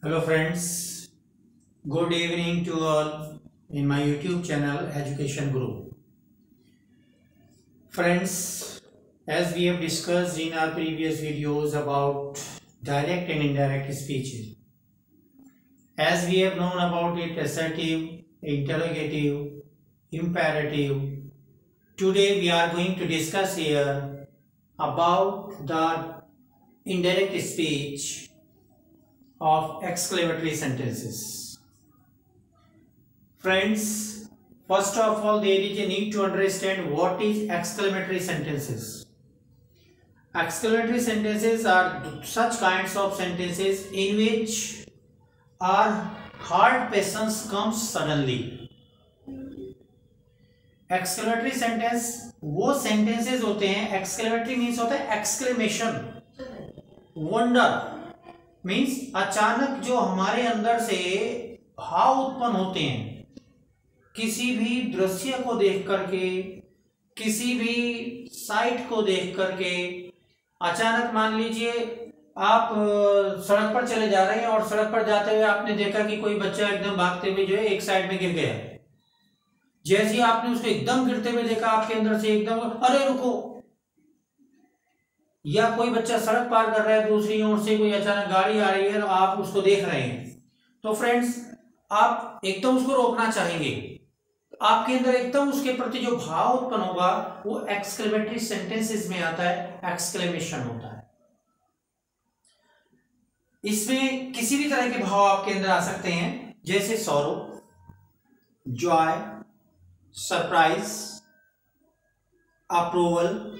Hello friends, good evening to all in my YouTube channel Education Group. Friends, as we have discussed in our previous videos about direct and indirect speech, as we have known about it assertive, interrogative, imperative, today we are going to discuss here about the indirect speech of exclamatory sentences. Friends, first of all, there is a need to understand what is exclamatory sentences. Exclamatory sentences are such kinds of sentences in which our hard passions comes suddenly. Exclamatory sentence वो sentences होते हैं, exclamatory means होता है exclamation, wonder means अचानक जो हमारे अंदर से भाव उत्पन्न होते हैं किसी भी दृश्य को देख करके, किसी भी साइट को देख करके। अचानक मान लीजिए आप सड़क पर चले जा रहे हैं और सड़क पर जाते हुए आपने देखा कि कोई बच्चा एकदम भागते हुए जो है एक साइड में गिर गया। जैसे ही आपने उसको एकदम गिरते हुए देखा, आपके अंदर से एकदम अरे रुको। या कोई बच्चा सड़क पार कर रहा है, दूसरी ओर से कोई अचानक गाड़ी आ रही है और आप उसको देख रहे हैं, तो फ्रेंड्स आप एकदम उसको रोकना चाहेंगे। आपके अंदर एकदम उसके प्रति जो भाव उत्पन्न होगा वो एक्सक्लेमेटरी सेंटेंसेस में आता है, एक्सक्लेमेशन होता है। इसमें किसी भी तरह के भाव आपके अंदर आ सकते हैं, जैसे sorrow, Joy, surprise, approval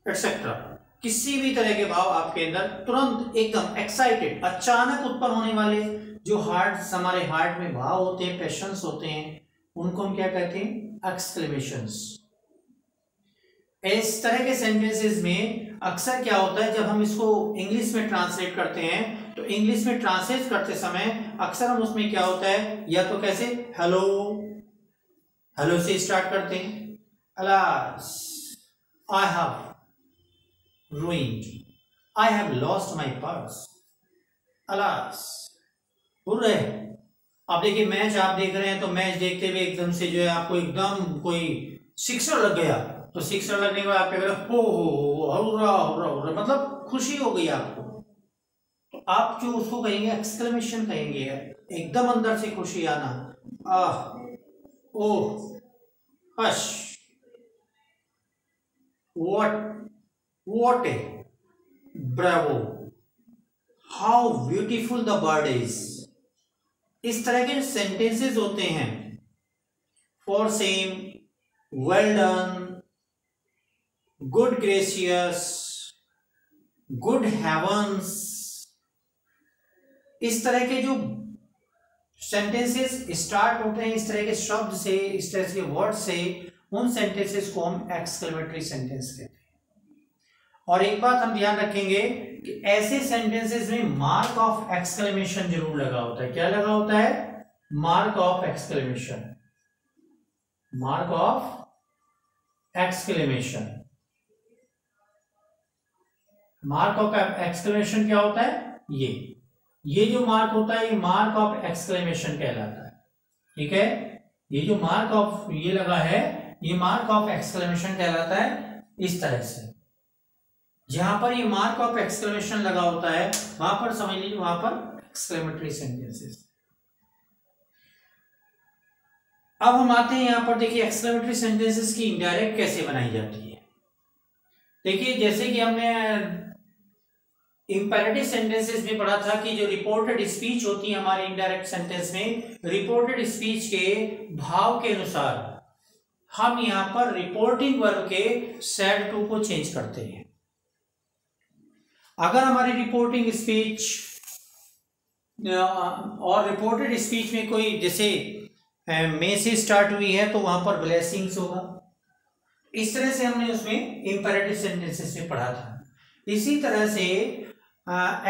etcetera. किसी भी तरह के भाव आपके अंदर तुरंत एकदम एक्साइटेड, अचानक उत्पन्न होने वाले जो हमारे हार्ट में भाव होते हैं, पैशंस होते हैं, उनको हम क्या कहते हैं? एक्सक्लेमेशंस। इस तरह के सेंटेंसेस में अक्सर क्या होता है, जब हम इसको इंग्लिश में ट्रांसलेट करते हैं तो इंग्लिश में ट्रांसलेट करते समय अक्सर हम उसमें क्या होता है, या तो कैसे हेलो, हेलो से स्टार्ट करते हैं, alas, I have ruined, I have lost my purse, alas, बुरे। आप देखिए मैच आप देख रहे हैं, तो मैच देखते हुए एकदम से जो है आपको एकदम कोई सिक्सर लग गया, तो सिक्सर लगने के बाद आप क्या करें, हो हुर्रा हुर्रा हुर्रा, मतलब खुशी हो गई आपको। तो आप जो उसको कहेंगे एक्सक्लेमेशन कहेंगे, एकदम अंदर से खुशी आना, आह, ओह, hush, what a bravo, how beautiful the bird is। इस तरह के सेंटेंसेस होते हैं, for same, well done, good gracious, good heavens। इस तरह के जो सेंटेंसेस स्टार्ट होते हैं इस तरह के शब्द से, इस तरह के वर्ड से, उन सेंटेंसेस को हम एक्सक्लेमेटरी सेंटेंस कहते हैं। और एक बात हम ध्यान रखेंगे कि ऐसे सेंटेंसेस में मार्क ऑफ एक्सक्लेमेशन जरूर लगा होता है। क्या लगा होता है? Mark of exclamation, mark of exclamation. Mark of exclamation क्या होता है? ये जो मार्क होता है ये मार्क ऑफ एक्सक्लेमेशन कहलाता है। ठीक है, ये जो मार्क ऑफ ये लगा है ये मार्क ऑफ एक्सक्लेमेशन कहलाता है। इस तरह से जहां पर ये मार्क ऑफ एक्सक्लेमेशन लगा होता है वहां पर समझ लीजिए वहां पर एक्सक्लेमेटरी सेंटेंसेस। अब हम आते हैं यहां पर, देखिए एक्सक्लेमेटरी सेंटेंसेस की इनडायरेक्ट कैसे बनाई जाती है। देखिए जैसे कि हमने इंपेरेटिव सेंटेंसेस में पढ़ा था कि जो रिपोर्टेड स्पीच होती है हमारे इनडायरेक्ट सेंटेंस में, रिपोर्टेड स्पीच के भाव के अनुसार हम यहां पर रिपोर्टिंग वर्ब के सैड टू को चेंज करते हैं। अगर हमारी रिपोर्टिंग स्पीच और रिपोर्टेड स्पीच में कोई जैसे मे से स्टार्ट हुई है तो वहां पर ब्लेसिंग्स होगा। इस तरह से हमने उसमें इंपेरेटिव सेंटेंसेस में पढ़ा था। इसी तरह से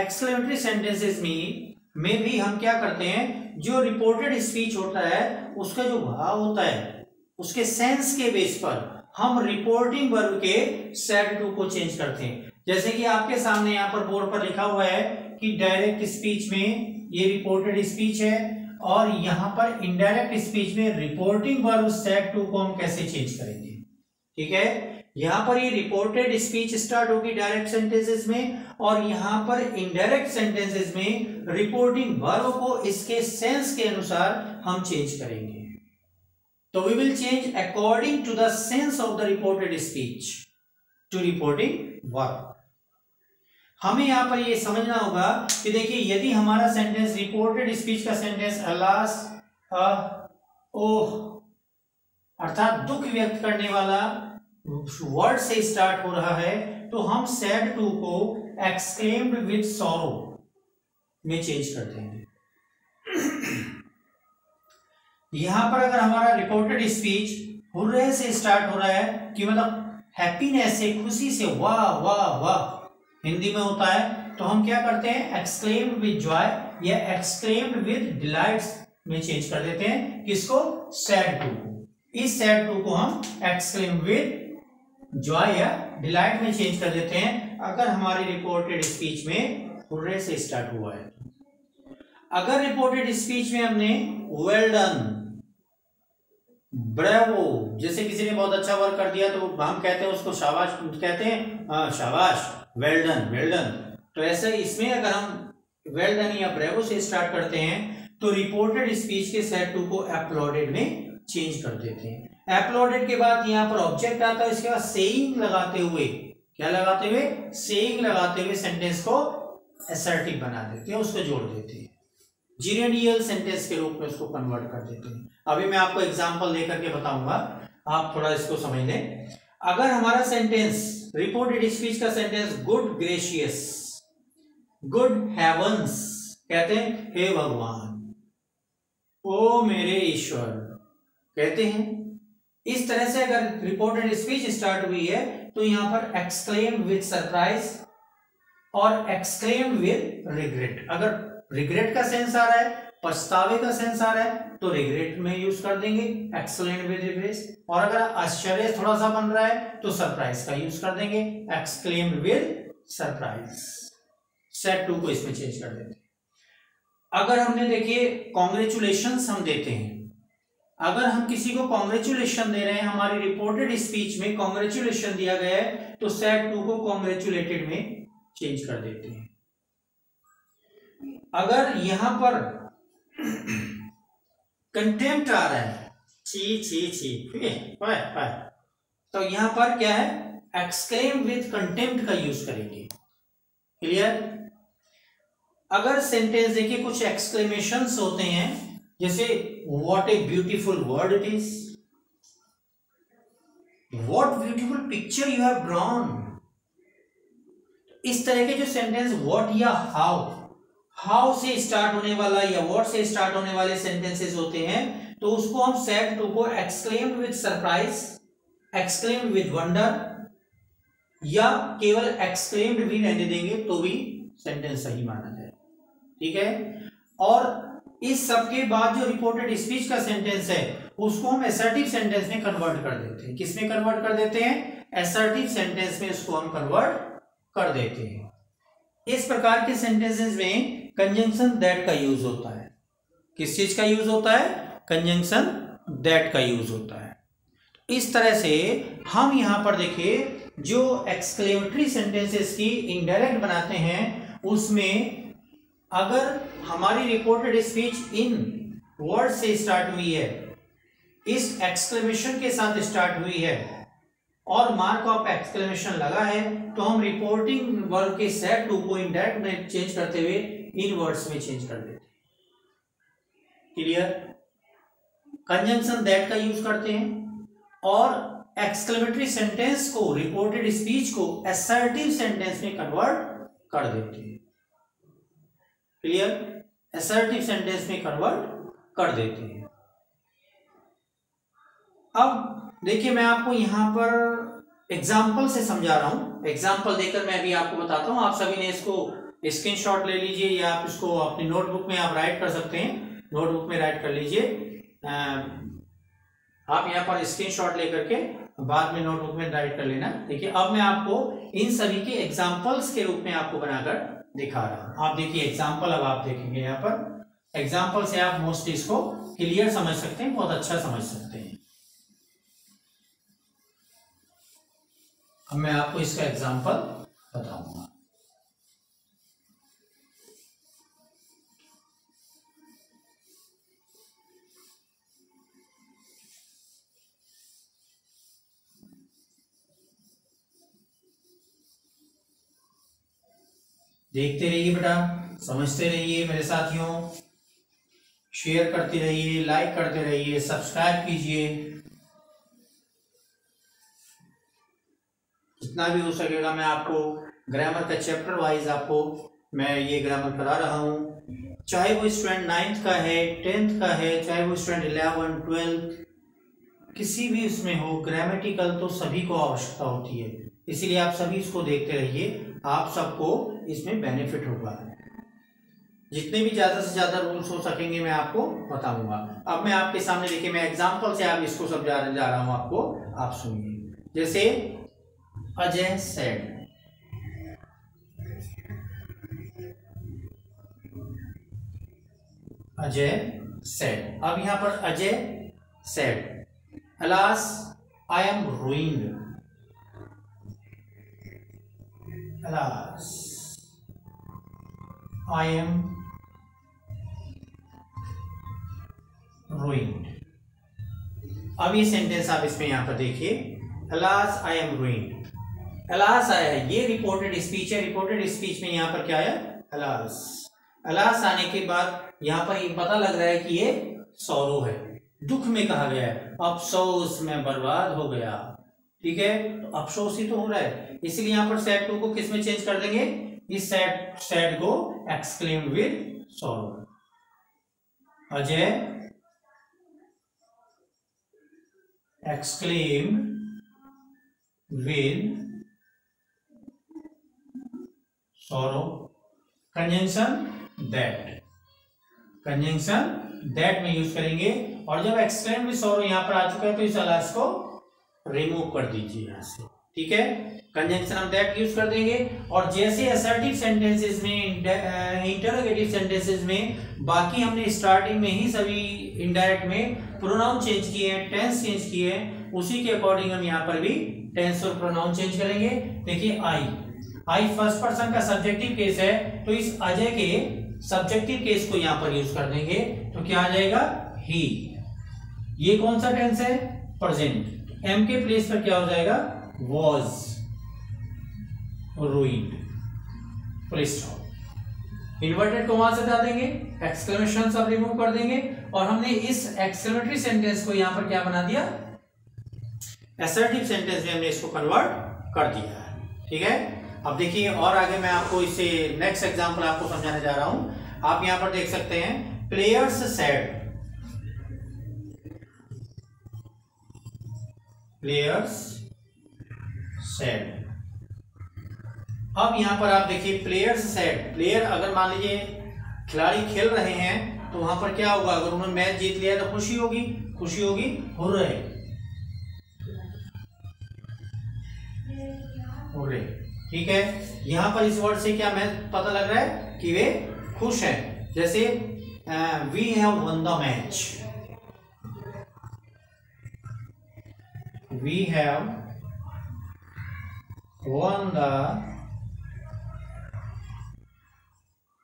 एक्सक्लेमेटरी सेंटेंसेस में भी हम क्या करते हैं, जो रिपोर्टेड स्पीच होता है उसका जो भाव होता है उसके सेंस के बेस पर हम रिपोर्टिंग वर्ब के सेड टू को चेंज करते हैं। जैसे कि आपके सामने यहाँ पर बोर्ड पर लिखा हुआ है कि डायरेक्ट स्पीच में ये रिपोर्टेड स्पीच है, और यहां पर इनडायरेक्ट स्पीच में रिपोर्टिंग वर्ब सेड टू को हम कैसे चेंज करेंगे। ठीक है, यहां पर ये रिपोर्टेड स्पीच स्टार्ट होगी डायरेक्ट सेंटेंसेस में, और यहां पर इनडायरेक्ट सेंटेंसेस में रिपोर्टिंग वर्ब को इसके सेंस के अनुसार हम चेंज करेंगे। तो we will change according to the sense of the reported speech to reporting verb. हमें यहां पर ये समझना होगा कि देखिए, यदि हमारा सेंटेंस रिपोर्टेड स्पीच का सेंटेंस अलास ओह अर्थात दुख व्यक्त करने वाला वर्ड से स्टार्ट हो रहा है, तो हम सैड टू को एक्सक्लेम्ड विद सॉरो में चेंज कर देंगे। यहां पर अगर हमारा रिपोर्टेड स्पीच हुर्रे से स्टार्ट हो रहा है कि मतलब हैप्पीनेस से, खुशी से, वाह वाह वाह हिंदी में होता है, तो हम क्या करते हैं एक्सक्लेम्ड विद जॉय या एक्सक्लेम्ड विद डिलाइट में चेंज कर देते हैं। किसको? सैड टू को। इस सैड टू को हम एक्सक्लेम्ड विद जॉय या डिलाइट में चेंज कर देते हैं अगर हमारी रिपोर्टेड स्पीच में हुर्रे से स्टार्ट हुआ है। अगर रिपोर्टेड स्पीच में हमने वेल डन, ब्रेवो, जैसे किसी ने बहुत अच्छा वर्क कर दिया तो हम कहते हैं उसको शाबाश, कहते हैं शाबाश, वेल डन, वेल डन। तो ऐसे इसमें अगर हम वेल डन या ब्रेवो से स्टार्ट करते हैं तो रिपोर्टेड स्पीच के सेड टू को अपलॉडेड में चेंज कर देते हैं। अपलॉडेड के बाद यहाँ पर ऑब्जेक्ट आता है, इसके बाद सेइंग लगाते हुए, क्या लगाते हुए? सेइंग लगाते हुए सेंटेंस को असर्टिव बना देते हैं, उसको जोड़ देते हैं, जीरेंडियल सेंटेंस के रूप में उसको कन्वर्ट कर देते हैं। अभी मैं आपको एग्जांपल देकर के बताऊंगा, आप थोड़ा इसको समझ लें। अगर हमारा सेंटेंस रिपोर्टेड स्पीच का sentence good gracious, good heavens, कहते हैं हे भगवान, ओ मेरे ईश्वर कहते हैं, इस तरह से अगर रिपोर्टेड स्पीच स्टार्ट हुई है तो यहां पर एक्सक्लेम विद सरप्राइज और एक्सक्लेम विद रिग्रेट। अगर रिग्रेट का सेंस आ रहा है, पछतावे का सेंस आ रहा है, तो रिग्रेट में यूज कर देंगे एक्सक्लेम विद रिग्रेट, और अगर आश्चर्य थोड़ा सा बन रहा है तो सरप्राइज का यूज कर देंगे exclaim with surprise. Said to को इसमें चेंज कर देते हैं। अगर हमने देखिए कॉन्ग्रेचुलेशंस हम देते हैं, अगर हम किसी को कॉन्ग्रेचुलेशन दे रहे हैं, हमारी रिपोर्टेड स्पीच में कॉन्ग्रेचुलेशन दिया गया है, तो सेड टू को कॉन्ग्रेचुलेटेड में चेंज कर देते हैं। अगर यहां पर कंटेम्प्ट आ रहा है, छी छी छी, तो यहां पर क्या है? एक्सक्लेम विद कंटेम्प्ट का यूज करेंगे। क्लियर? अगर सेंटेंस देखिए कुछ एक्सक्लेमेशंस होते हैं, जैसे what a beautiful word it is, what beautiful picture you have drawn, इस तरह के जो सेंटेंस व्हाट या हाउ से स्टार्ट होने वाला या व्हाट से स्टार्ट होने वाले सेंटेंसेस होते हैं, तो उसको हम सेड टू को exclaimed with surprise, exclaimed with wonder या केवल एक्सक्लेम्ड भी रहने देंगे तो भी सेंटेंस सही माना जाए। ठीक है? और इस सब के बाद जो रिपोर्टेड स्पीच का सेंटेंस है उसको हम असर्टिव सेंटेंस में कन्वर्ट कर देते हैं। किस में कन्वर्ट कर देते हैं? असर्टिव सेंटेंस में उसको हम कन्वर्ट कर देते हैं। इस प्रकार के सेंटेंसेस में कंजंक्शन दैट का यूज होता है। किस चीज का यूज होता है? कंजंक्शन दैट का यूज होता है। इस तरह से हम यहां पर देखिए जो एक्सक्लेमेटरी सेंटेंसेस की इनडायरेक्ट बनाते हैं, उसमें अगर हमारी रिपोर्टेड स्पीच इन वर्ड से स्टार्ट हुई है, इस एक्सक्लेमेशन के साथ स्टार्ट हुई है और मार्क ऑफ एक्सक्लेमेशन लगा है, तो हम रिपोर्टिंग वर्ब के सेड टू को इनडायरेक्ट में चेंज करते हुए इन वर्ड्स में चेंज कर देते हैं। क्लियर? कंजंक्शन दैट का यूज करते हैं और एक्सक्लेमेटरी सेंटेंस को, रिपोर्टेड स्पीच को असर्टिव सेंटेंस में कन्वर्ट कर देते हैं। क्लियर? असर्टिव सेंटेंस में कन्वर्ट कर देते हैं। अब देखिए मैं आपको यहां पर एग्जाम्पल से समझा रहा हूं, एग्जाम्पल देकर मैं अभी आपको बताता हूं। आप सभी ने इसको स्क्रीनशॉट ले लीजिए या आप इसको अपनी नोटबुक में आप राइट कर सकते हैं, नोटबुक में राइट कर लीजिए। आप यहाँ पर स्क्रीनशॉट लेकर के बाद में नोटबुक में राइट कर लेना। देखिए अब मैं आपको इन सभी के एग्जाम्पल्स के रूप में आपको बनाकर दिखा रहा हूं। आप देखिए एग्जाम्पल, अब आप देखेंगे यहाँ पर एग्जाम्पल से आप मोस्टली इसको क्लियर समझ सकते हैं, बहुत अच्छा समझ सकते हैं। अब मैं आपको इसका एग्जाम्पल बताऊंगा। देखते रहिए बेटा, समझते रहिए मेरे साथियों, शेयर करते रहिए, लाइक करते रहिए, सब्सक्राइब कीजिए। जितना भी हो सकेगा मैं आपको ग्रामर का चैप्टर वाइज आपको मैं ये ग्रामर करा रहा हूँ, चाहे वो स्टूडेंट 9th का है, 10th का है, चाहे वो स्टूडेंट 11, 12 किसी भी उसमें हो, ग्रामेटिकल तो सभी को आवश्यकता होती है। इसीलिए आप सभी इसको देखते रहिए, आप सबको इसमें बेनिफिट होगा। जितने भी ज्यादा से ज्यादा रूल्स हो सकेंगे मैं आपको बताऊंगा। अब मैं आपके सामने देखिए, मैं एग्जांपल से आप इसको सब जा रहा हूं आपको, आप सुनिए। जैसे अजय सेड, अजय सेड। अब यहां पर Ajay said, alas I am ruined, alas I am ruined। अब ये सेंटेंस आप इसमें यहां पर देखिए, alas I am ruined। alas आया है, ये रिपोर्टेड स्पीच है। रिपोर्टेड स्पीच में यहां पर क्या है, alas। alas आने के बाद यहां पर ये पता लग रहा है कि ये सौरो है, दुख में कहा गया है, अफसोस में बर्बाद हो गया। ठीक है, तो अफसोस ही तो हो रहा है, इसीलिए यहां पर सैड टू को किस में चेंज कर देंगे, इस सैड को exclaimed with sorrow. Ajay exclaimed with sorrow. Conjunction that, conjunction that में यूज करेंगे। और जब एक्सक्लेम विद सॉरो यहां पर आ चुका है तो इस अलास को रिमूव कर दीजिए यहां से। ठीक है, कंजंक्शन ऑफ दैट यूज कर देंगे। और जैसे असर्टिव सेंटेंसेस में, इंटरोगेटिव सेंटेंसेस में बाकी हमने स्टार्टिंग में ही सभी इनडायरेक्ट में प्रोनाउन चेंज किए हैं, टेंस चेंज किए हैं, उसी के अकॉर्डिंग हम यहां पर भी टेंस और प्रोनाउन चेंज करेंगे। देखिए आई फर्स्ट पर्सन का सब्जेक्टिव केस है, तो इस अजय के सब्जेक्टिव केस को यहां पर यूज कर देंगे, तो क्या आ जाएगा, ही। ये कौन सा टेंस है, प्रेजेंट। एम के प्लेस पर क्या हो जाएगा, was ruined, full stop. Inverted comma से हटा देंगे, एक्सक्लेमेशन सब रिमूव कर देंगे, और हमने इस एक्सक्लेमेटरी सेंटेंस को यहां पर क्या बना दिया, असर्टिव सेंटेंस में हमने इसको कन्वर्ट कर दिया है। ठीक है, अब देखिए और आगे मैं आपको इसे नेक्स्ट एग्जांपल आपको समझाने जा रहा हूं। आप यहां पर देख सकते हैं, प्लेयर्स सेड, प्लेयर्स सेड। अब यहां पर आप देखिए प्लेयर्स सेड, प्लेयर अगर मान लीजिए खिलाड़ी खेल रहे हैं तो वहां पर क्या होगा, अगर उन्होंने मैच जीत लिया तो खुशी होगी, खुशी होगी, हुर्रे, हुर्रे। ठीक है, यहां पर इस वर्ड से क्या मैं पता लग रहा है कि वे खुश हैं। जैसे we have won the match, we have won the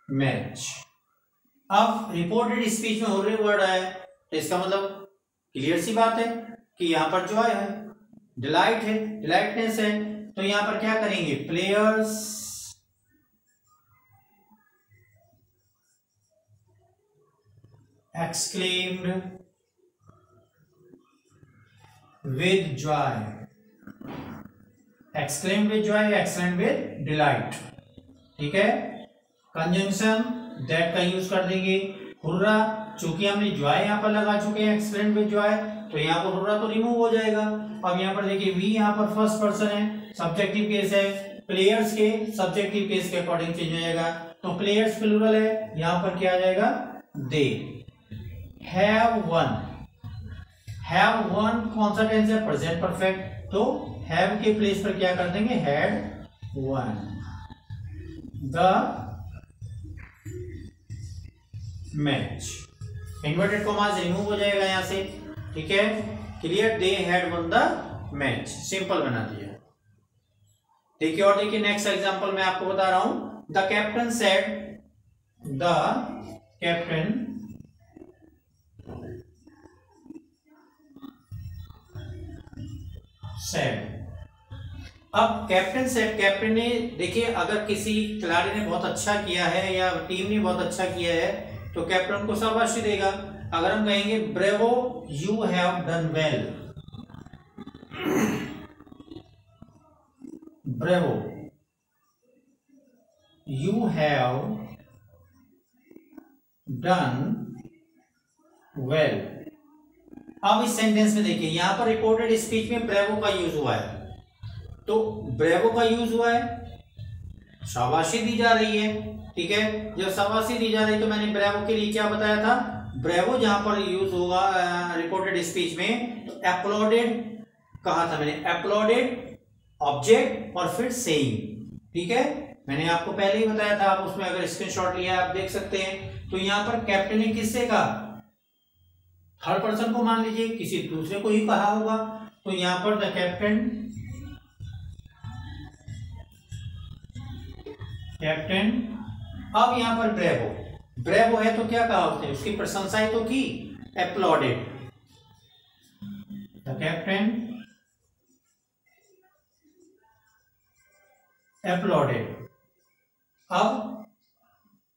match. अब रिपोर्टेड स्पीच में हुर्रे वर्ड आया, तो इसका मतलब क्लियर सी बात है कि यहां पर जॉय है, डिलाइट है, डिलाइटनेस है। तो यहां पर क्या करेंगे, players exclaimed with Joy, exclaimed with Joy, exclaimed with delight. ठीक है, कंजंक्शन दैट का यूज कर देंगे। हुर्रा, चूंकि हमने जॉय यहां पर लगा चुके हैं, एक्सक्लेम्ड विद जॉय, तो यहां पर हुर्रा तो रिमूव हो जाएगा। अब यहां पर देखिए वी यहां पर फर्स्ट पर्सन है, सब्जेक्टिव केस है, प्लेयर्स के सब्जेक्टिव केस के अकॉर्डिंग चेंज हो जाएगा, तो प्लेयर्स प्लूरल है, यहां पर क्या आ जाएगा, दे। हैव वन, हैव वन कौन सा टेंस है, प्रेजेंट परफेक्ट, तो हैव के प्लेस पर क्या कर देंगे, had one. The match. Inverted commas remove हो जाएगा यहां से, ठीक है। Clear, they had one the match, simple बना दिया। देखिए और देखिए नेक्स्ट एग्जांपल मैं आपको बता रहा हूं। The captain said, the captain said. अब कैप्टन सेड, कैप्टन ने, देखिए अगर किसी खिलाड़ी ने बहुत अच्छा किया है या टीम ने बहुत अच्छा किया है तो कैप्टन को शाबाशी देगा। अगर हम कहेंगे bravo you have done well, bravo you have done well. अब इस सेंटेंस में देखिए यहां पर रिपोर्टेड स्पीच में ब्रेवो का यूज हुआ है, तो ब्रेवो का यूज हुआ है, शाबाशी दी जा रही है, ठीक है। जब शाबाशी दी जा रही है तो मैंने ब्रेवो के लिए क्या बताया था, ब्रेवो जहां पर यूज होगा रिपोर्टेड स्पीच में तो एप्लॉडेड कहा था मैंने, एप्लॉडेड ऑब्जेक्ट और फिर सेइंग, ठीक है। मैंने आपको पहले ही बताया था, आप उसमें अगर स्क्रीनशॉट लिया आप देख सकते हैं। तो यहां पर कैप्टन ने किससे कहा, थर्ड पर्सन को मान लीजिए, किसी दूसरे को ही कहा होगा, तो यहां पर द कैप्टन, कैप्टन। अब यहां पर ब्रेवो, ब्रेवो है तो क्या कहा उसने, उसकी प्रशंसा ही तो की, एप्लॉडेड। The captain applauded. अब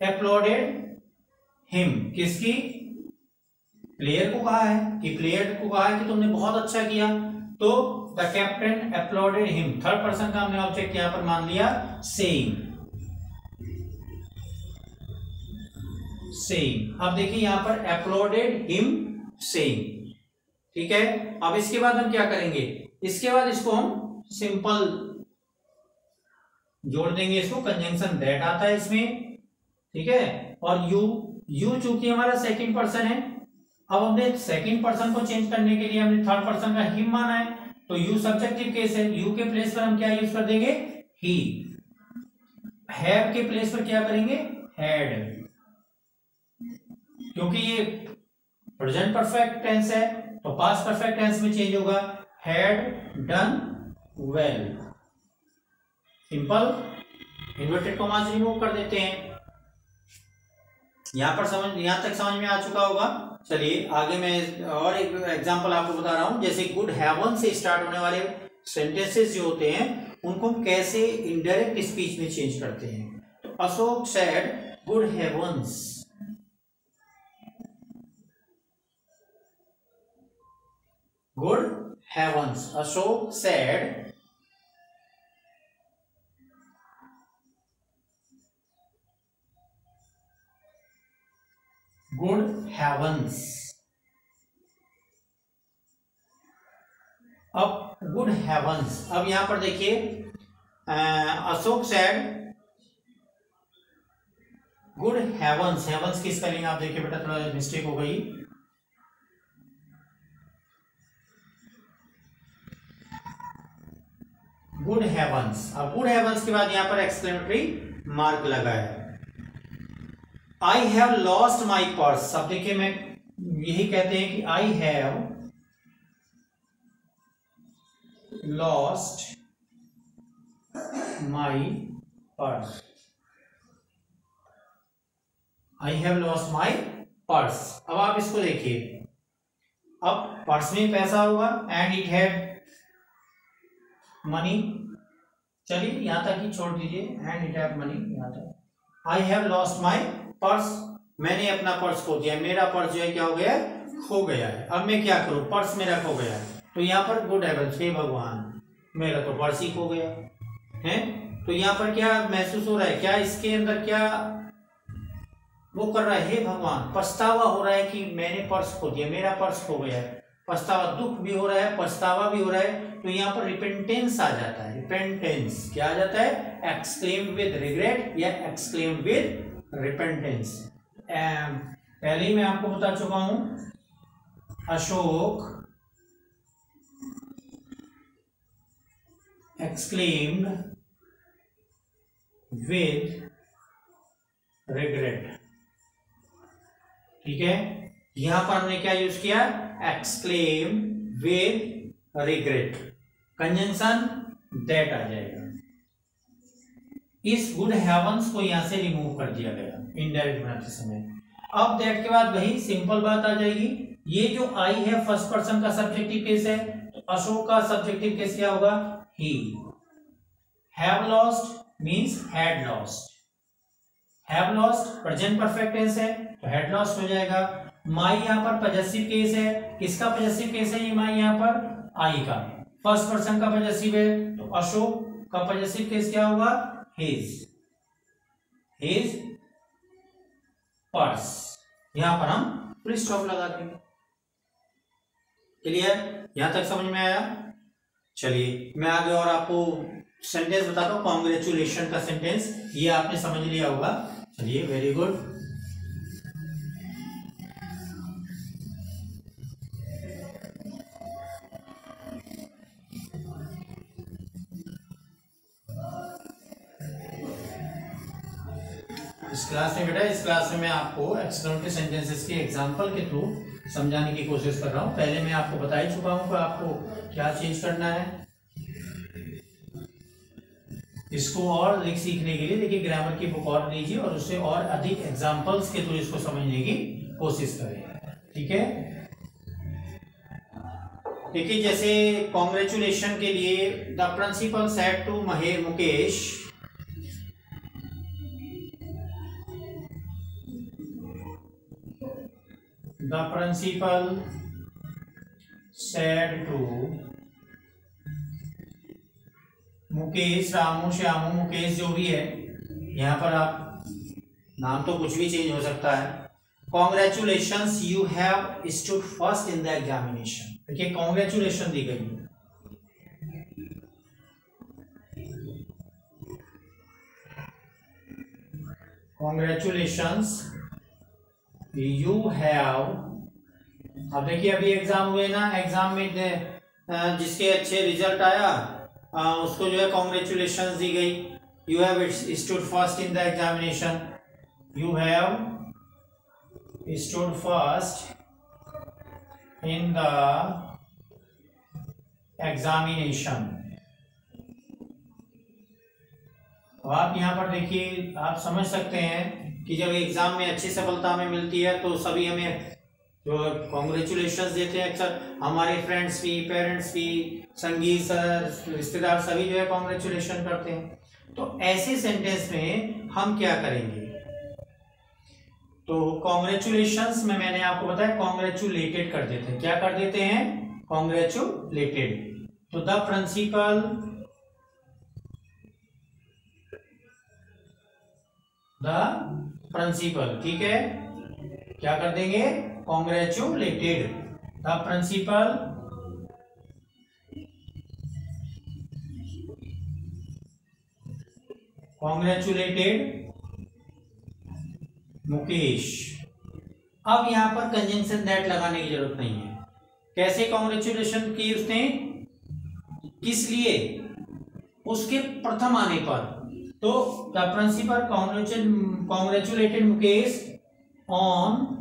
एप्लॉडेड हिम, किसकी, प्लेयर को कहा है, कि प्लेयर को कहा है कि तुमने बहुत अच्छा किया, तो the captain applauded him, third person का हमने ऑब्जेक्ट यहां पर मान लिया सेइंग, सेइंग। अब देखिए यहां पर एप्लॉडेड हिम सेइंग, ठीक है। अब इसके बाद हम क्या करेंगे, इसके बाद इसको हम सिंपल जोड़ देंगे, इसको कंजंक्शन दैट आता है इसमें, ठीक है। और यू, यू चूंकि हमारा सेकंड पर्सन है, अब हमने सेकंड पर्सन को चेंज करने के लिए हमने थर्ड पर्सन का हिम माना है, तो यू सब्जेक्टिव केस है, यू के प्लेस पर हम क्या यूज कर देंगे, ही। हैव के प्लेस पर क्या करेंगे, हैड, क्योंकि ये प्रेजेंट परफेक्ट टेंस है तो पास्ट परफेक्ट टेंस में चेंज होगा, had done well. Simple, inverted commas remove कर देते हैं। यहां पर समझ, यहां तक समझ में आ चुका होगा। चलिए आगे मैं और एक एग्जांपल आपको बता रहा हूं। जैसे गुड हेवन से स्टार्ट होने वाले सेंटेंसेस जो होते हैं उनको हम कैसे इनडायरेक्ट स्पीच में चेंज करते हैं। तो Ashok said good heavens, good heavens. Ashok said good heavens. अब गुड हेवंस, अब यहां पर देखिए Ashok said good heavens, heavens की स्पेलिंग आप देखिए बेटा थोड़ा मिस्टेक हो गई, गुड हेवंस। अब गुड हेवंस के बाद यहां पर एक्सक्लेमेटरी मार्क लगा है। I have lost my purse, अब देखिए मैं यही कहते हैं कि I have lost my purse, I have lost my purse. अब आप इसको देखिए, अब पर्स में पैसा होगा एंड इट हैड मनी, चलिए यहां तक ही छोड़ दीजिए, एंड इट हैव मनी, यहां तक। आई हैव लॉस्ट माई पर्स, मैंने अपना पर्स खो दिया, मेरा पर्स जो है क्या हो गया, खो गया है। अब मैं क्या करूं, पर्स मेरा खो गया है, तो यहाँ पर गुड हेवंस, हे भगवान मेरा तो पर्स ही खो गया है। तो यहाँ पर क्या महसूस हो रहा है, क्या इसके अंदर क्या वो कर रहा है, हे भगवान, पछतावा हो रहा है कि मैंने पर्स खो दिया, मेरा पर्स खो गया है, पछतावा, दुख भी हो रहा है, पछतावा भी हो रहा है। तो यहाँ पर रिपेंटेंस आ जाता है, रिपेंटेंस क्या आ जाता है, एक्सक्लेम विद रिग्रेट या एक्सक्लेम विद रिपेंटेंस। पहले ही मैं आपको बता चुका हूं, अशोक exclaimed with regret, ठीक है, यहां पर हमने क्या यूज किया, exclaim with regret, conjunction that आ जाएगा। इस गुड हेवंस को यहां से रिमूव कर दिया गया इनडायरेक्ट बनाते समय। अब दैट के बाद वही सिंपल बात आ जाएगी, ये जो आई है फर्स्ट पर्सन का सब्जेक्टिव केस है, तो अशोक का सब्जेक्टिव केस क्या होगा, he. Have lost means had lost, have lost present perfect tense है तो हैड लॉस्ट हो जाएगा। माई यहाँ पर पॉजेसिव केस है, किसका पॉजेसिव केस है ये माई, यहाँ पर आई का, फर्स्ट पर्सन का पॉजेसिव है, तो अशोक का पॉजेसिव केस क्या होगा, हिज, हिज पर्स। यहां पर हम फुल स्टॉप लगा देंगे। क्लियर, यहां तक समझ में आया। चलिए मैं आगे और आपको सेंटेंस बताता हूं, कॉन्ग्रेचुलेशन का सेंटेंस, ये आपने समझ लिया होगा। चलिए वेरी गुड। इस क्लास में बेटा, इस क्लास में मैं आपको एक्सक्लेमेटरी सेंटेंसेस के एग्जांपल के थ्रू समझाने की कोशिश कर रहा हूं। पहले मैं आपको बता ही चुका हूं कि आपको क्या चेंज करना है। इसको और सीखने के लिए देखिए ग्रामर की बुक और लीजिए और उससे और अधिक एग्जांपल्स के थ्रू इसको समझने की कोशिश करें। ठीक है, देखिए जैसे कॉन्ग्रेचुलेशन के लिए the principal said to Mukesh, the principal said to Mukesh, Ramu, Shyamu, Mukesh जो भी है, यहाँ पर आप नाम तो कुछ भी चेंज हो सकता है। Congratulations you have stood first in the examination. देखिए कॉन्ग्रेचुलेशन दी गई है, कॉन्ग्रेचुलेशंस यू हैव। अब देखिए अभी एग्जाम हुए ना, एग्जाम में जिसके अच्छे रिजल्ट आया उसको जो है कॉन्ग्रेचुलेशंस दी गई। You have stood first in the examination, you have stood first in the examination. तो आप यहाँ पर देखिए, आप समझ सकते हैं कि जब एग्जाम में अच्छी सफलता हमें मिलती है तो सभी हमें जो कॉन्ग्रेचुलेशंस देते हैं। अक्सर हमारे फ्रेंड्स भी, पेरेंट्स भी, संगीत सर, रिश्तेदार सभी जो है कॉन्ग्रेचुलेशन करते हैं। तो ऐसे सेंटेंस में हम क्या करेंगे, तो कॉन्ग्रेचुलेशंस में मैंने आपको बताया कॉन्ग्रेचुलेटेड कर देते हैं। क्या कर देते हैं, कॉन्ग्रेचुलेटेड। तो द प्रिंसिपल ठीक है, क्या कर देंगे, congratulated the principal congratulated Mukesh. अब यहां पर कंजंक्शन दैट लगाने की जरूरत नहीं है। कैसे कॉन्ग्रेचुलेशन की उसने, किस लिए, उसके प्रथम आने पर। तो the principal congratulated Mukesh on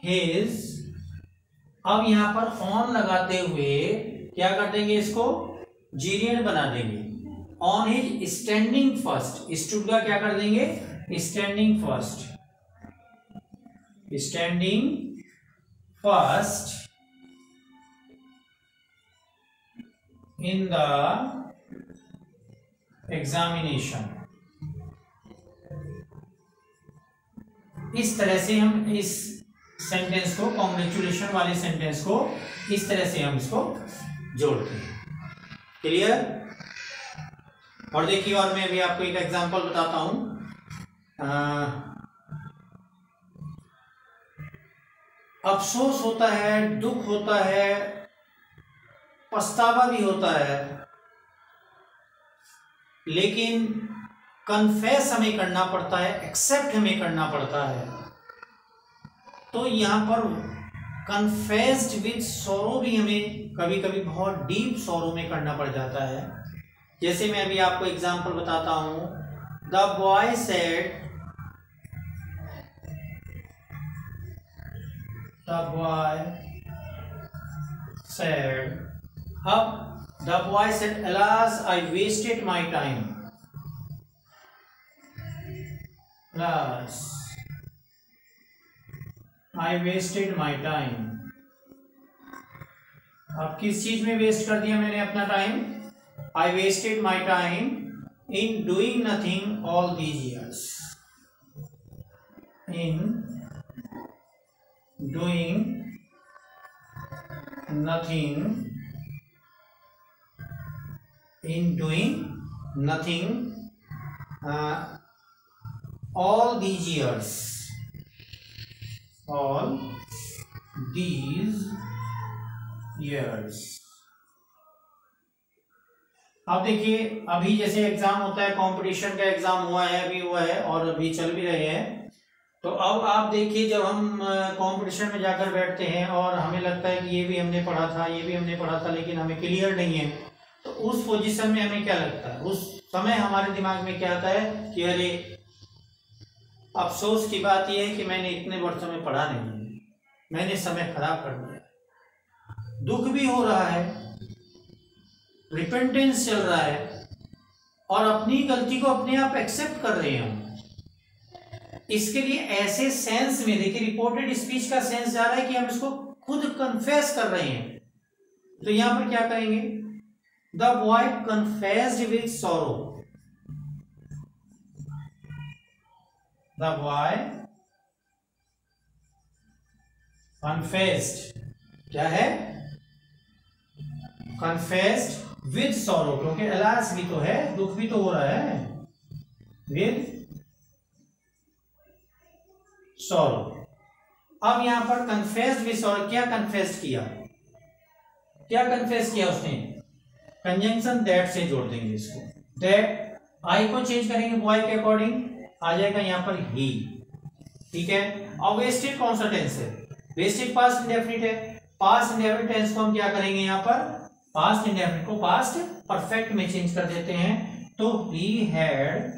his. अब यहां पर ऑन लगाते हुए क्या कर देंगे, इसको जीरियड बना देंगे। On his standing first, stood का क्या कर देंगे, standing first, standing first in the examination. इस तरह से हम इस सेंटेंस को, कॉन्ग्रेचुलेशन वाले सेंटेंस को इस तरह से हम इसको जोड़ते हैं। क्लियर। और देखिए, और मैं भी आपको एक एग्जांपल बताता हूं। अफसोस होता है, दुख होता है, पछतावा भी होता है, लेकिन कन्फेस हमें करना पड़ता है, एक्सेप्ट हमें करना पड़ता है। तो यहां पर कन्फेस्ड विद सॉरो भी हमें कभी कभी बहुत डीप सॉरो में करना पड़ जाता है। जैसे मैं अभी आपको एग्जांपल बताता हूं। The boy said The boy said. अब the boy said, alas, I wasted my time. Alas, I wasted my time. अब किस चीज में वेस्ट कर दिया मैंने अपना time? I wasted my time in doing nothing all these years. In doing nothing. In doing nothing all these years. All these years. अब देखिए, अभी जैसे एग्जाम होता है, कंपटीशन का एग्जाम हुआ है, अभी हुआ है और अभी चल भी रहे हैं। तो अब आप देखिए, जब हम कंपटीशन में जाकर बैठते हैं और हमें लगता है कि ये भी हमने पढ़ा था, ये भी हमने पढ़ा था, लेकिन हमें क्लियर नहीं है, तो उस पोजीशन में हमें क्या लगता है? उस समय हमारे दिमाग में क्या आता है कि अरे अफसोस की बात यह है कि मैंने इतने वर्षों में पढ़ा नहीं है, मैंने समय खराब कर दिया। दुख भी हो रहा है, रिपेंटेंस चल रहा है और अपनी गलती को अपने आप एक्सेप्ट कर रहे हैं हम। इसके लिए ऐसे सेंस में देखिए, रिपोर्टेड स्पीच का सेंस जा रहा है कि हम इसको खुद कन्फेस कर रहे हैं। तो यहां पर क्या करेंगे? The boy confessed with sorrow. The boy confessed, क्या है? कन्फेस्ड विद सॉरो, क्योंकि अलास भी तो है, दुख भी तो हो रहा है, विद सॉरो। अब यहां पर कन्फेस्ड विद सॉरो, क्या कन्फेस्ड किया? क्या कन्फेस किया उसने? कंजंक्शन दैट से जोड़ देंगे इसको। दैट, आई को चेंज करेंगे बॉय के अकॉर्डिंग, आ जाएगा यहां पर ही। ठीक है। और वेस्टेड कौन सा टेंस है? वेस्टेड पास्ट इंडेफिनिट है। पास्ट इंडेफिनिट टेंस को हम क्या करेंगे? यहां पर पास्ट इंडेफिनिट को पास्ट परफेक्ट में चेंज कर देते हैं। तो he had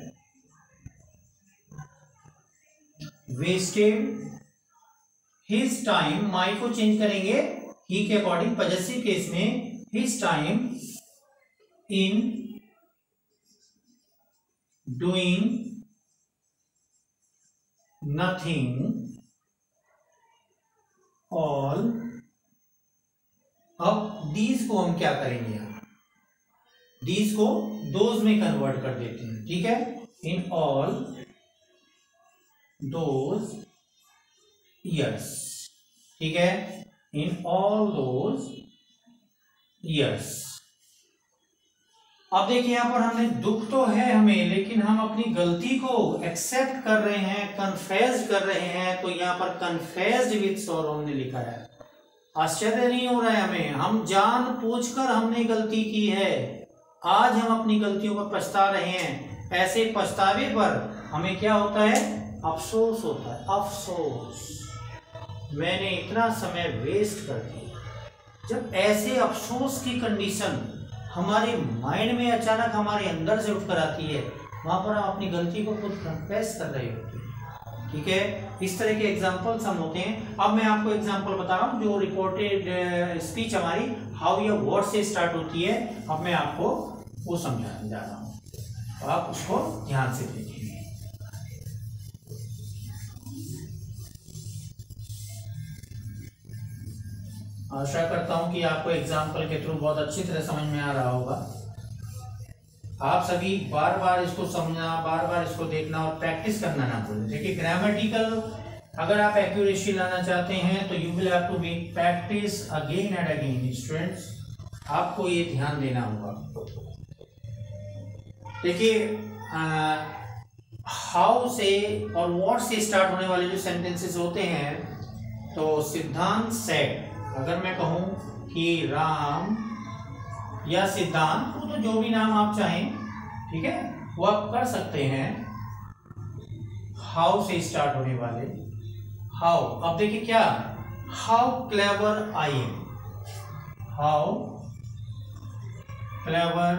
wasted his time, my को चेंज करेंगे ही के अकॉर्डिंग, पॉजेसिव केस में his time in doing nothing all. अब दीज को हम क्या करेंगे? दीज को दोज में कन्वर्ट कर देते हैं। ठीक है। In all those years. ठीक है। In all those years. अब देखिए यहां पर हमने दुख तो है हमें, लेकिन हम अपनी गलती को एक्सेप्ट कर रहे हैं, कन्फेस्ड कर रहे हैं। तो यहां पर कन्फेस्ड विद सॉरो हमने लिखा है। आश्चर्य नहीं हो रहा है हमें, हम जानबूझकर हमने गलती की है, आज हम अपनी गलतियों पर पछता रहे हैं। ऐसे पछतावे पर हमें क्या होता है? अफसोस होता है। अफसोस, मैंने इतना समय वेस्ट कर दिया। जब ऐसे अफसोस की कंडीशन हमारे माइंड में अचानक हमारे अंदर से उठकर आती है, वहां पर हम अपनी गलती को खुद कन्फेस कर रहे होते हैं। ठीक है। इस तरह के एग्जाम्पल्स हम होते हैं। अब मैं आपको एग्जाम्पल बता रहा हूं, जो रिपोर्टेड स्पीच हमारी हाउ या वर्ड से स्टार्ट होती है, अब मैं आपको वो समझाने जा रहा हूं, तो आप उसको ध्यान से देखिए। आशा करता हूं कि आपको एग्जाम्पल के थ्रू बहुत अच्छी तरह समझ में आ रहा होगा। आप सभी बार बार इसको समझना, बार बार इसको देखना और प्रैक्टिस करना ना भूलें। देखिए ग्रामेटिकल अगर आप एक्यूरेसी लाना चाहते हैं तो you will have to be practice again and again. Students, आपको ये ध्यान देना होगा। देखिए हाउ से और व्हाट से स्टार्ट होने वाले जो सेंटेंसेस होते हैं, तो सिद्धांत सेट, अगर मैं कहूं कि राम या सिद्धांत, तो जो भी नाम आप चाहें, ठीक है, वो आप कर सकते हैं। हाउ से स्टार्ट होने वाले हाउ। अब देखिए क्या, how clever I am, how clever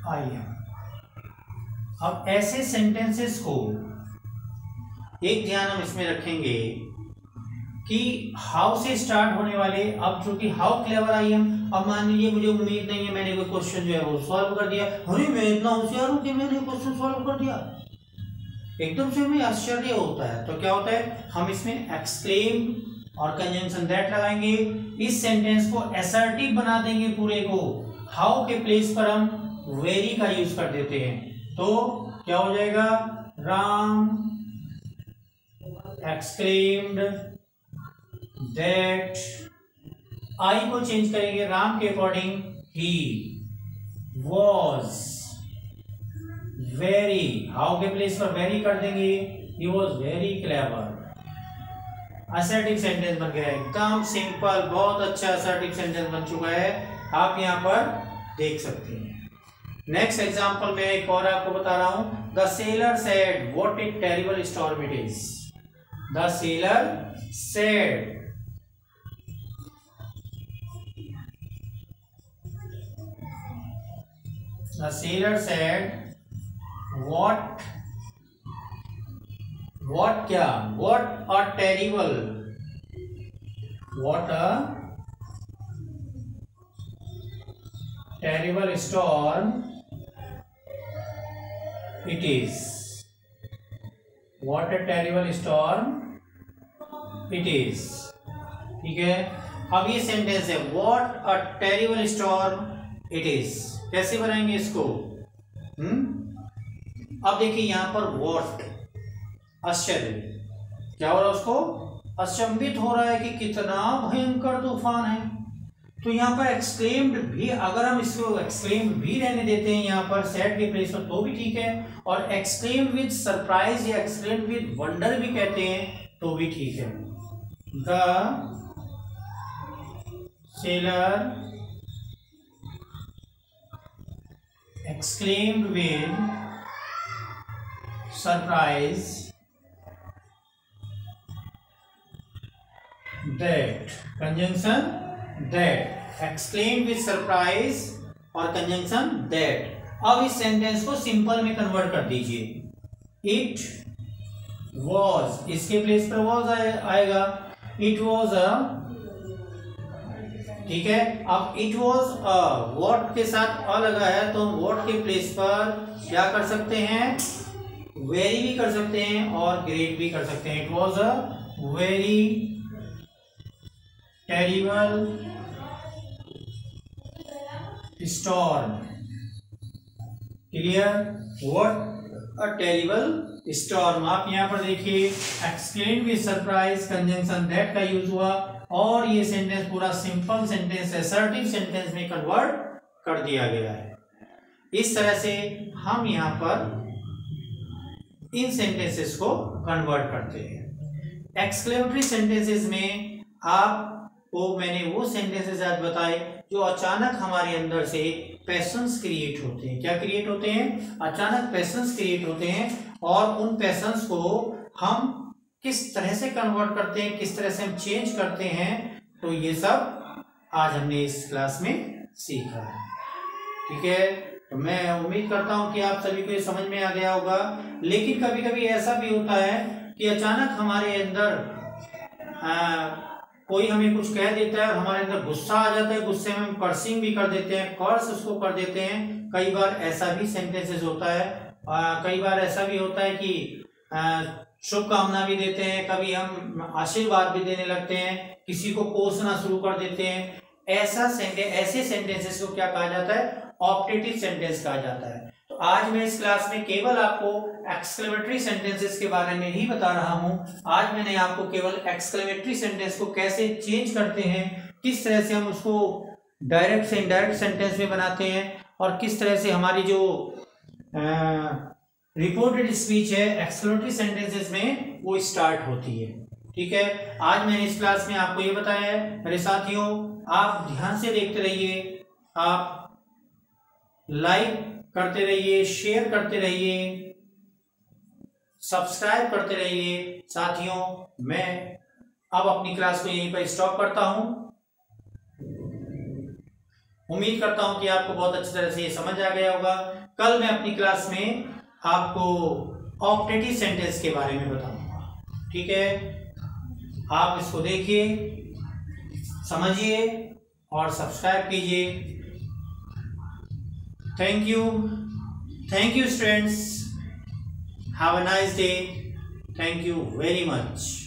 I am. अब ऐसे सेंटेंसेस को एक ध्यान हम इसमें रखेंगे कि हाउ से स्टार्ट होने वाले, अब चूंकि हाउ क्लेवर आई एम, अब मान लीजिए मुझे उम्मीद नहीं है, मैंने कोई क्वेश्चन जो है वो सॉल्व कर दिया, अरे मैं इतना होशियार हूं कि मैंने क्वेश्चन सॉल्व कर दिया, एकदम से हमें आश्चर्य होता है। तो क्या होता है, हम इसमें एक्सक्लेम और कंजंक्शन दैट लगाएंगे, इस सेंटेंस को असर्टिव बना देंगे पूरे को, हाउ के प्लेस पर हम वेरी का यूज कर देते हैं, तो क्या हो जाएगा, राम एक्सक्लेम्ड दैट, आई को चेंज करेंगे राम के according, he was very, how के प्लेस पर वेरी कर देंगे, he was very clever. Assertive sentence बन गया, एकदम सिंपल, बहुत अच्छा असर्टिव सेंटेंस बन चुका है, आप यहां पर देख सकते हैं। नेक्स्ट एग्जांपल में एक और आपको बता रहा हूं, the sailor said what a terrible storm it is, the sailor said, the sailor said what क्या, what a terrible, what a terrible storm it is, what a terrible storm it is. ठीक है, अब ये sentence है, what a terrible storm it is, कैसे बनाएंगे इसको? अब देखिए यहां पर व्हाट, आश्चर्य, क्या हो रहा है, उसको अचंभित हो रहा है कि कितना भयंकर तूफान है। तो यहाँ पर एक्सक्लेम्ड भी, अगर हम इसको एक्सक्लेम्ड भी रहने देते हैं यहाँ पर सेड के प्लेस पर तो भी ठीक है, और एक्सक्लेम्ड विद सरप्राइज या एक्सक्लेम्ड विद वंडर भी कहते हैं तो भी ठीक है। The seller exclaimed with surprise that, conjunction that, exclaimed with surprise और conjunction that। अब इस सेंटेंस को सिंपल में कन्वर्ट कर दीजिए, it was, इसके प्लेस पर was आएगा, it was a, ठीक है, अब it was a, what के साथ a लगा है तो what के प्लेस पर क्या कर सकते हैं, very भी कर सकते हैं और great भी कर सकते हैं। it was a very terrible storm, clear, what a terrible storm. आप यहां पर देखिए exclaimed with surprise, conjunction that का यूज हुआ और ये सेंटेंस पूरा सिंपल सेंटेंस असर्टिव सेंटेंस में कन्वर्ट कर दिया गया है। इस तरह से हम यहां पर इन सेंटेंसेस को कन्वर्ट करते हैं। एक्सक्लेमेटरी सेंटेंसेस में आप मैंने वो सेंटेंसेस आज बताए जो अचानक हमारे अंदर से पैशंस क्रिएट होते हैं। क्या क्रिएट होते हैं? अचानक पैशंस क्रिएट होते हैं, और उन पैशंस को हम किस तरह से कन्वर्ट करते हैं, किस तरह से हम चेंज करते हैं, तो ये सब आज हमने इस क्लास में सीखा है। ठीक है, तो मैं उम्मीद करता हूं कि आप सभी को ये समझ में आ गया होगा। लेकिन कभी कभी ऐसा भी होता है कि अचानक हमारे अंदर कोई हमें कुछ कह देता है और हमारे अंदर गुस्सा आ जाता है, गुस्से में हम कर्सिंग भी कर देते हैं, कर्स उसको कर देते हैं। कई बार ऐसा भी सेंटेंसेस होता है, कई बार ऐसा भी होता है कि शुभकामना भी देते हैं, कभी हम आशीर्वाद भी देने लगते हैं, किसी को कोसना शुरू कर देते हैं। ऐसे सेंटेंसेस को क्या कहा जाता है? ऑप्टेटिव सेंटेंस कहा जाता है। तो आज मैं इस क्लास में केवल आपको एक्सक्लेमेटरी सेंटेंसेस के बारे में ही बता रहा हूं। आज मैंने आपको केवल एक्सक्लेमेटरी सेंटेंस को कैसे चेंज करते हैं, किस तरह से हम उसको डायरेक्ट से इनडायरेक्ट सेंटेंस में बनाते हैं, और किस तरह से हमारी जो रिपोर्टेड स्पीच है एक्सक्लेमेटरी सेंटेंसेस में वो स्टार्ट होती है। ठीक है, आज मैंने इस क्लास में आपको ये बताया है। मेरे साथियों, आप ध्यान से देखते रहिए, आप लाइक करते रहिए, शेयर करते रहिए, सब्सक्राइब करते रहिए। साथियों, मैं अब अपनी क्लास को यहीं पर स्टॉप करता हूं। उम्मीद करता हूं कि आपको बहुत अच्छी तरह से ये समझ आ गया होगा। कल मैं अपनी क्लास में आपको ऑप्टेटिव सेंटेंस के बारे में बताऊंगा। ठीक है। आप इसको देखिए, समझिए और सब्सक्राइब कीजिए। Thank you students, have a nice day, thank you very much.